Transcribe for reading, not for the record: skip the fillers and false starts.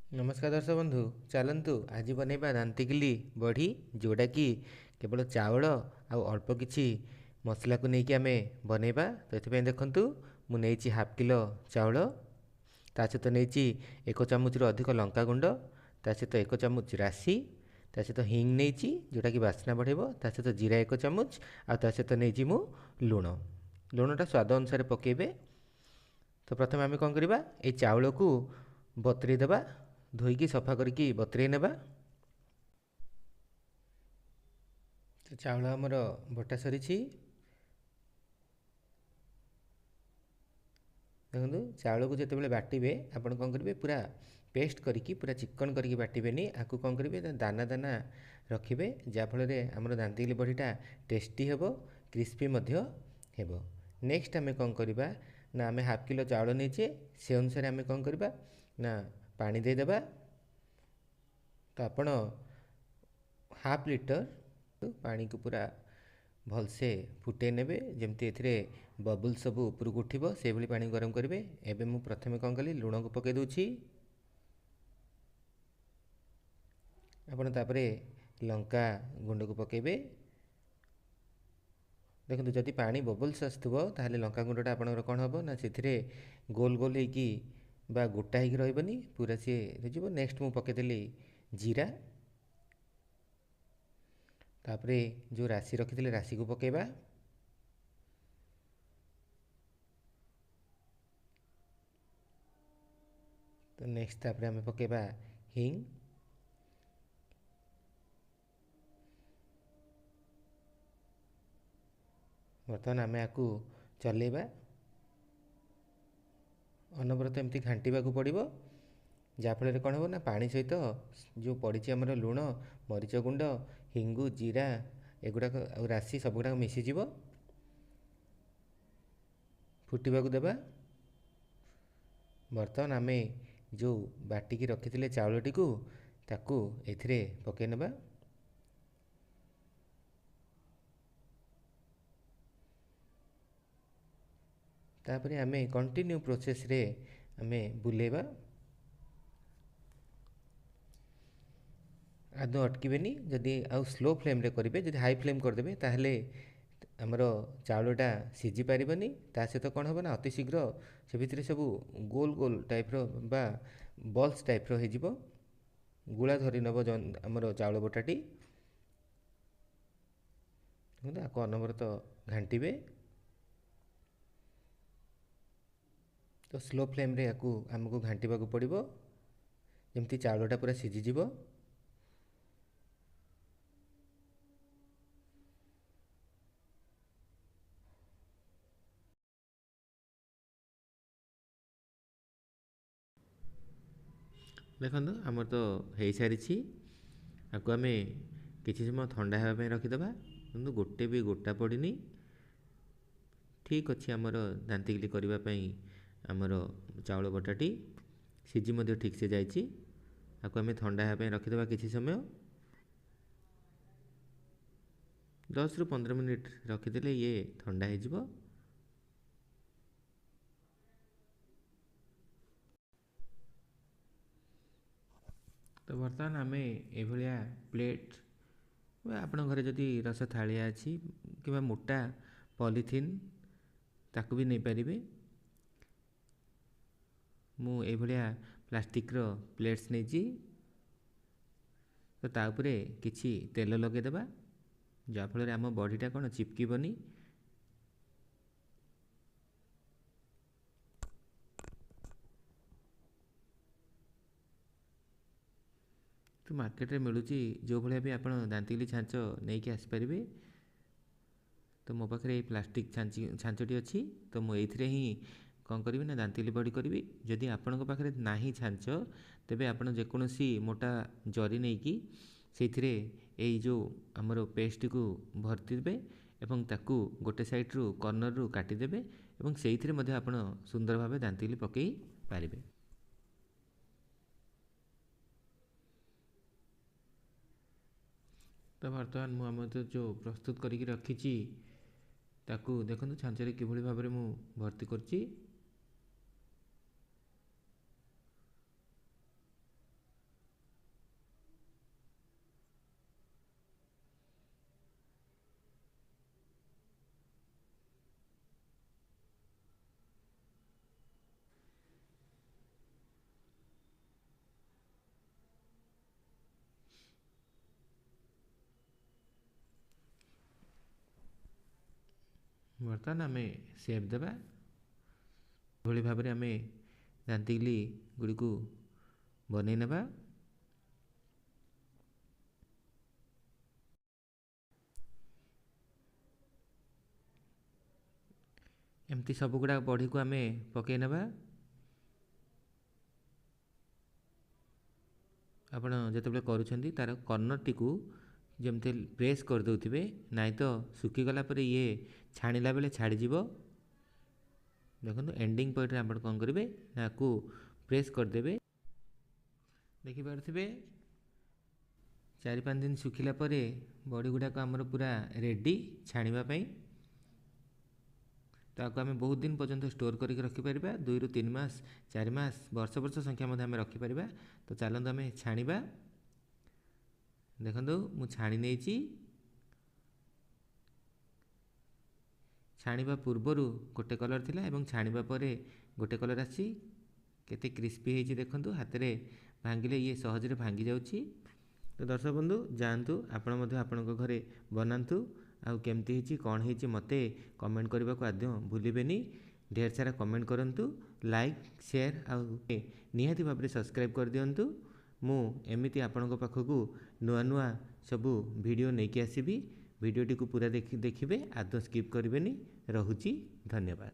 नमस्कार दर्शक बंधु चलतु आज बनैबा दांतिकिली बड़ी जोड़ा कि केवल चाउल आउ अल्प किछि मसला को लेकिन आम बनैबा। तो ये देखु मुझे हाफ किलो चाउल ता सहित नहीं 1 चामच अधिक लंका गुंड ता सहित 1 चामच राशि ता सहित हिंग नहीं जोटा कि बास्ना बढ़ेब ता सहित जीरा 1 चामच आ ता सहित नहीं मु लुण लुणटा स्वाद अनुसार पकेबे। तो प्रथम आम कौन करवा ये चाउल को बतुरेई देबा धोईकी सफा करके बतुरेई नेबा। तो चाउल आमर बटा सरी देखो चाउल को जिते बाटे आप कौन करेंगे पूरा पेस्ट करके पूरा चिकन करके बाटेनि आपको कौन करेंगे दाना दाना रखिए जहाँफल आम दांतिली बड़ीटा टेस्टी हे क्रिस्पी हेब। नेक्स्ट आम कौन करवा ना आम हाफ किलो चाउल नहींचे से अनुसार आम कौन करवा ना पानी देदेबा। तो आपण हाफ लिटर पानी को पूरा भलसे फुटे नेबे जमती ए बबुल सब उपरକୁ उठिबो से भली पानी गरम करेंगे। एबे मु प्रथमे कौन कली लुण को पके दूची आपण तापरे लंका गुंड को पकेबे। देखो जदि पानी बबल्स आसुव ताहले लंका गुंडा आपंकर कौन हम ना से गोल गोल होगी बा गोटा होगी रही पूरा सी रही। नेक्स्ट मु पकेदेली जीरा तापरे जो राशि रखी राशि को पकेबा। तो नेक्स्ट तापरे आम पकेबा हिंग बर्तमान आम आपको चलेबा अनबरत एमती घांटा पड़ो जहाँफल कौन हो ना पानी सहित जो पड़ी आमर लुण मरीच गुंड हिंगु जीरा एगुड़ाक राशि सबुगुड़ा मिसीज फुटवा देवा। बर्तमान आम जो बाटिकी रखी चाउलटी को ताकू एथिरे पकई नेबा। तापर आम कंटिन्यू प्रोसेस रे आम बुलेबा आदौ अटकबेनी जदि आउ स्लो फ्लेम रे करेंगे जदि हाई फ्लेम करदे ताहले आमर चाउलटा सीझी पारबनी ता सहित कौन हम ना अति शीघ्र से भितर सब गोल गोल टाइप बा बल्स टाइप हो गुला धरी नब आमर चाउल बटाटी आपको अनबरत घांटे। तो स्लो फ्लेम रे आपको आमको घांटा पड़ो जमती चाउलटा पूरा सीझीज। देखो आमर तो हो सारी आपको आम किसी समय ठंडा होगापी रखीदे कि गोटे भी गोटा पड़नी ठीक अच्छे आमर दांतिकिली करने आमर चाउल बटाटी सीझी ठीक से जाइए। आपको आम ठंडा होगापी रखीदे किसी समय 10 ରୁ 15 मिनिट रखीदे ये ठंडा हो। तो बर्तमान आम ये प्लेट आपण घरे जदि रस थालिया अच्छी कि मोटा पॉलीथिन ताकू भी नहीं पारे मु प्लास्टिक रो प्लेट्स नहीं तो ताऊपर किछि तेल लगेदेबा जहाँफल आम बॉडीटा कौन चिपकबनी। तो मार्केट रे मिलूँ जो भाया भी आप दांतिली छांच नहीं कि आसपारे। तो मो पाखे प्लास्टिक छांचटी अच्छी तो मुझे ही कौन करी ना दांतिली बड़ी करी जदि आपण पाखे ना छांच तेबे आपण जेकोसी मोटा जरी नहीं कि से जो आमर पेस्ट को भर्ती देबे एवं ताकू गोटे साइड रू कॉर्नर रू काटिदेबे एवं से आप सुंदर भाव दांतिली पकई पारे। तो बर्तमान मुझे तो जो प्रस्तुत करके रखी ताकू देखो छांचरे किभली भाव में मु भर्ती करची। बर्तमान आम सेप देवा भली भाव में आम दांतिली गुड़ी को बनई नेबा। एमती सब गुड़ा बड़ी को आम पकई नेबा। आपण जिते करुँच तार कर्नर टी जमती प्रेस कर दौथे नाई तो सुखीगला ये छाणिला बेले छाड़ीज। देखो एंडिंग पॉइंट आप कौन करेंगे ना को प्रेस करदे। देखिपे 4-5 दिन सुखिला परे बड़ी गुड़ाक आमर पूरा रेडी छाणीवाई। तो आपको आम बहुत दिन पर्यंत स्टोर करके रखिपर 2 ରୁ 3 मास 4 मास वर्ष वर्ष संख्या आम रखिपर। तो चलते आम छाणीबा। देखो मु छाणी नहीं छाणीबा पूर्वर गोटे कलर थिला एवं छाणीबा परे गोटे कलर आसी केते क्रिस्पी होती देखो हाथ में भांगिले ये सहजरे भांगी जाउची। तो दर्शक बंधु जातु आपण घरे बनातु आउ केमती होती कौन होती मत कमेंट करने को आद्य भूलें। ढेर सारा कमेंट करूँ लाइक शेयर आउ निहाती भाव में सब्सक्राइब कर दिंतु। मु एमती आपण पाखक नुआ नुआ सबू वीडियो नहीं कि आसबि। वीडियोटी को पूरा देखिए आदौ स्किप करेंगे। रहुची धन्यवाद।